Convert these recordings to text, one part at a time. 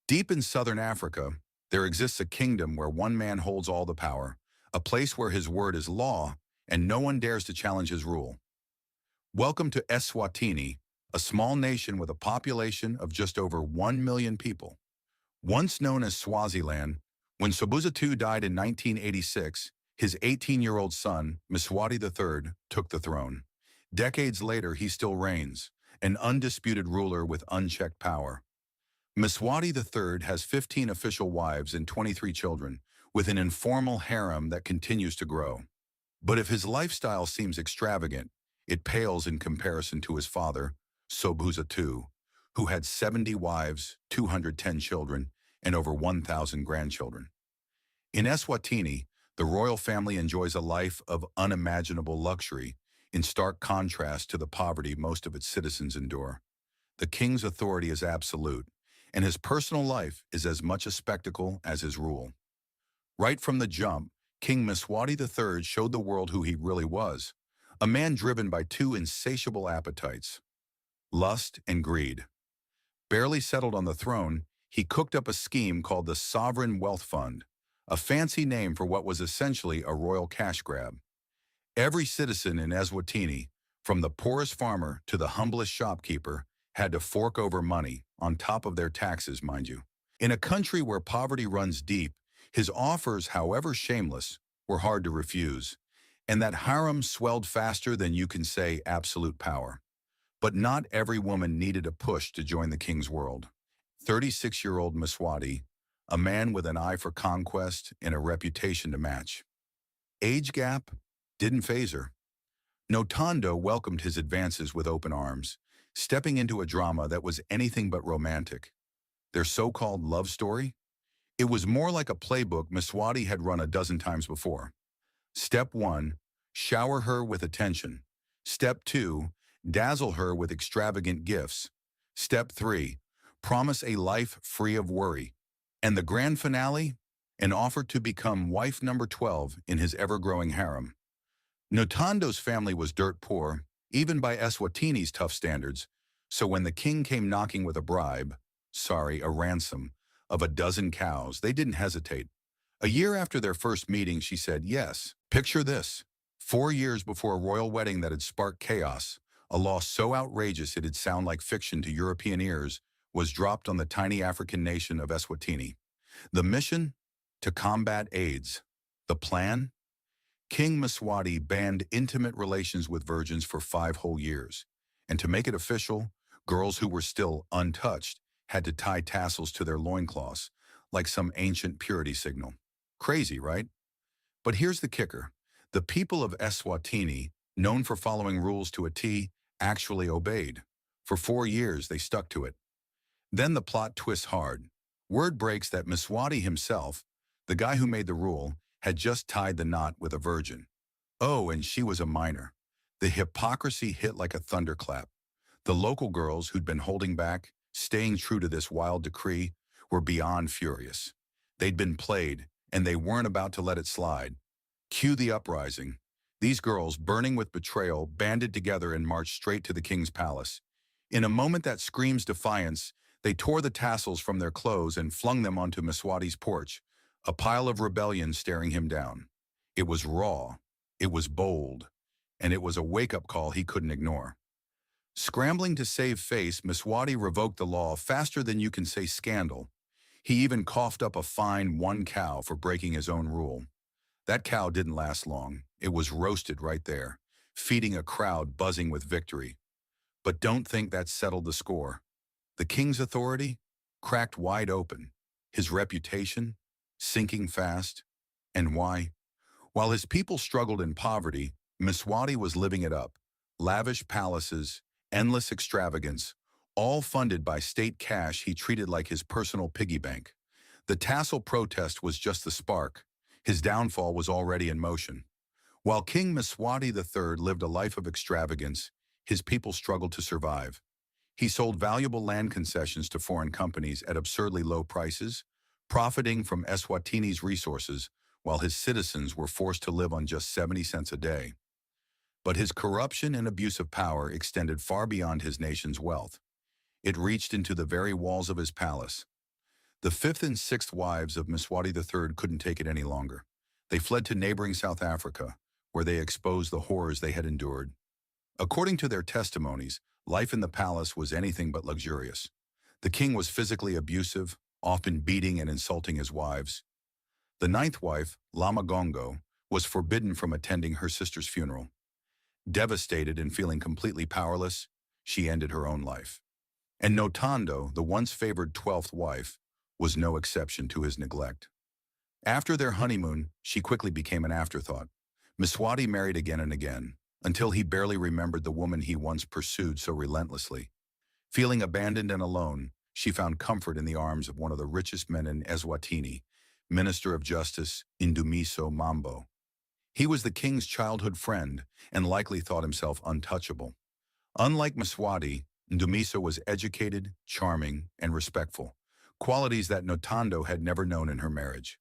Deep in southern Africa, there exists a kingdom where one man holds all the power, a place where his word is law and no one dares to challenge his rule. Welcome to Eswatini, a small nation with a population of just over 1 million people. Once known as Swaziland, when Sobhuza II died in 1986, his 18-year-old son, Mswati III, took the throne. Decades later, he still reigns, an undisputed ruler with unchecked power. Mswati III has 15 official wives and 23 children, with an informal harem that continues to grow. But if his lifestyle seems extravagant, it pales in comparison to his father, Sobhuza II, who had 70 wives, 210 children, and over 1,000 grandchildren. In Eswatini, the royal family enjoys a life of unimaginable luxury, in stark contrast to the poverty most of its citizens endure. The king's authority is absolute, and his personal life is as much a spectacle as his rule. Right from the jump, King Mswati III showed the world who he really was, a man driven by two insatiable appetites: lust and greed. Barely settled on the throne, he cooked up a scheme called the Sovereign Wealth Fund, a fancy name for what was essentially a royal cash grab. Every citizen in Eswatini, from the poorest farmer to the humblest shopkeeper, had to fork over money, on top of their taxes, mind you. In a country where poverty runs deep, his offers, however shameless, were hard to refuse, and that harem swelled faster than you can say absolute power. But not every woman needed a push to join the king's world. 36-year-old Mswati, a man with an eye for conquest and a reputation to match. Age gap didn't faze her. Notondo welcomed his advances with open arms, stepping into a drama that was anything but romantic. Their so-called love story? It was more like a playbook Mswati had run a dozen times before. Step 1, shower her with attention. Step 2, dazzle her with extravagant gifts. Step 3, promise a life free of worry. And the grand finale? An offer to become wife number 12 in his ever-growing harem. Notondo's family was dirt poor, even by Eswatini's tough standards, so when the king came knocking with a bribe, a ransom, of a dozen cows, they didn't hesitate. A year after their first meeting, she said yes. Picture this. 4 years before a royal wedding that had sparked chaos, a law so outrageous it'd sound like fiction to European ears was dropped on the tiny African nation of Eswatini. The mission? To combat AIDS. The plan? King Mswati banned intimate relations with virgins for 5 whole years. And to make it official, girls who were still untouched had to tie tassels to their loincloths, like some ancient purity signal. Crazy, right? But here's the kicker. The people of Eswatini, known for following rules to a T, actually obeyed. For 4 years, they stuck to it. Then the plot twists hard. Word breaks that Mswati himself, the guy who made the rule, had just tied the knot with a virgin. Oh, and she was a minor. The hypocrisy hit like a thunderclap. The local girls who'd been holding back, staying true to this wild decree, were beyond furious. They'd been played, and they weren't about to let it slide. Cue the uprising. These girls, burning with betrayal, banded together and marched straight to the king's palace. In a moment that screams defiance, they tore the tassels from their clothes and flung them onto Mswati's porch, a pile of rebellion staring him down. It was raw, it was bold, and it was a wake-up call he couldn't ignore. Scrambling to save face, Mswati revoked the law faster than you can say scandal. He even coughed up a fine 1 cow for breaking his own rule. That cow didn't last long. It was roasted right there, feeding a crowd buzzing with victory. But don't think that settled the score. The king's authority? Cracked wide open. His reputation? Sinking fast. And why? While his people struggled in poverty, Mswati was living it up. Lavish palaces, endless extravagance, all funded by state cash he treated like his personal piggy bank. The tassel protest was just the spark. His downfall was already in motion. While King Mswati III lived a life of extravagance, his people struggled to survive. He sold valuable land concessions to foreign companies at absurdly low prices, profiting from Eswatini's resources while his citizens were forced to live on just 70 cents a day. But his corruption and abuse of power extended far beyond his nation's wealth. It reached into the very walls of his palace. The fifth and sixth wives of Mswati III couldn't take it any longer. They fled to neighboring South Africa, where they exposed the horrors they had endured. According to their testimonies, life in the palace was anything but luxurious. The king was physically abusive, often beating and insulting his wives. The ninth wife, Lamagongo, was forbidden from attending her sister's funeral. Devastated and feeling completely powerless, she ended her own life. And Notondo, the once favored 12th wife, was no exception to his neglect. After their honeymoon, she quickly became an afterthought. Mswati married again and again, until he barely remembered the woman he once pursued so relentlessly. Feeling abandoned and alone, she found comfort in the arms of one of the richest men in Eswatini, Minister of Justice Indumiso Mambo. He was the king's childhood friend and likely thought himself untouchable. Unlike Mswati, Indumiso was educated, charming, and respectful, qualities that Notondo had never known in her marriage.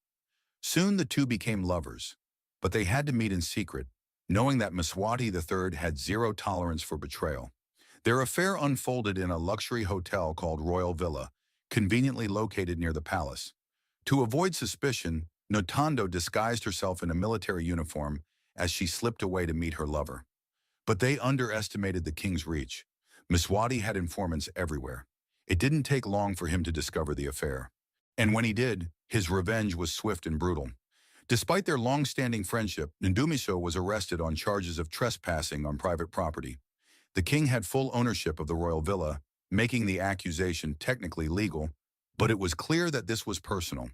Soon the two became lovers, but they had to meet in secret, knowing that Mswati III had zero tolerance for betrayal. Their affair unfolded in a luxury hotel called Royal Villa, conveniently located near the palace. To avoid suspicion, Notondo disguised herself in a military uniform as she slipped away to meet her lover. But they underestimated the king's reach. Mswati had informants everywhere. It didn't take long for him to discover the affair. And when he did, his revenge was swift and brutal. Despite their long-standing friendship, Ndumiso was arrested on charges of trespassing on private property. The king had full ownership of the royal villa, making the accusation technically legal, but it was clear that this was personal.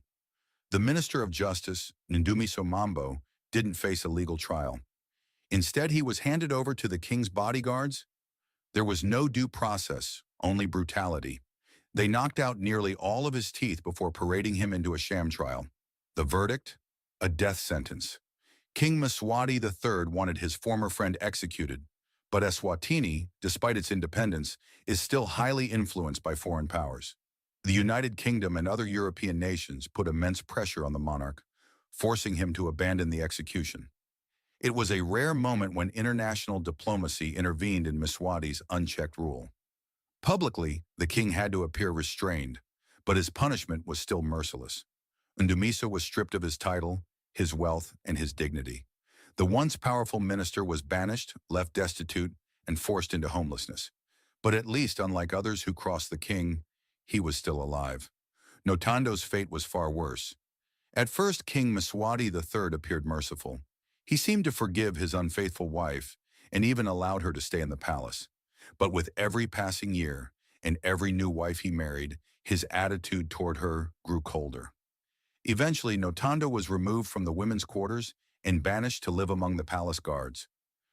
The Minister of Justice, Ndumiso Mambo, didn't face a legal trial. Instead, he was handed over to the king's bodyguards. There was no due process, only brutality. They knocked out nearly all of his teeth before parading him into a sham trial. The verdict? A death sentence. King Mswati III wanted his former friend executed, but Eswatini, despite its independence, is still highly influenced by foreign powers. The United Kingdom and other European nations put immense pressure on the monarch, forcing him to abandon the execution. It was a rare moment when international diplomacy intervened in Mswati's unchecked rule. Publicly, the king had to appear restrained, but his punishment was still merciless. Ndumiso was stripped of his title, his wealth, and his dignity. The once powerful minister was banished, left destitute, and forced into homelessness. But at least, unlike others who crossed the king, he was still alive. Notondo's fate was far worse. At first, King Mswati III appeared merciful. He seemed to forgive his unfaithful wife and even allowed her to stay in the palace. But with every passing year and every new wife he married, his attitude toward her grew colder. Eventually, Notondo was removed from the women's quarters and banished to live among the palace guards.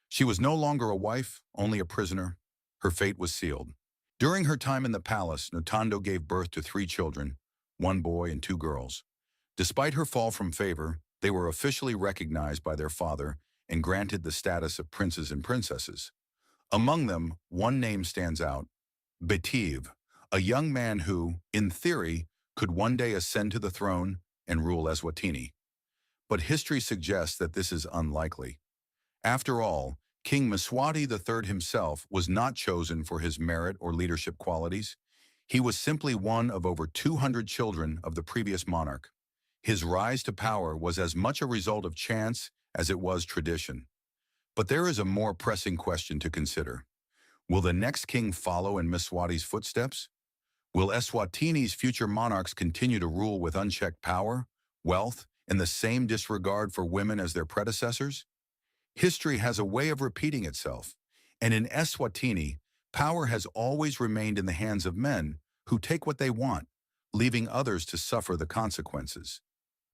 She was no longer a wife, only a prisoner. Her fate was sealed. During her time in the palace, Notondo gave birth to 3 children, 1 boy and 2 girls. Despite her fall from favor, they were officially recognized by their father and granted the status of princes and princesses. Among them, one name stands out: Betiv, a young man who, in theory, could one day ascend to the throne and rule Eswatini. But history suggests that this is unlikely. After all, King Mswati III himself was not chosen for his merit or leadership qualities. He was simply one of over 200 children of the previous monarch. His rise to power was as much a result of chance as it was tradition. But there is a more pressing question to consider. Will the next king follow in Mswati's footsteps? Will Eswatini's future monarchs continue to rule with unchecked power, wealth, and the same disregard for women as their predecessors? History has a way of repeating itself, and in Eswatini, power has always remained in the hands of men who take what they want, leaving others to suffer the consequences.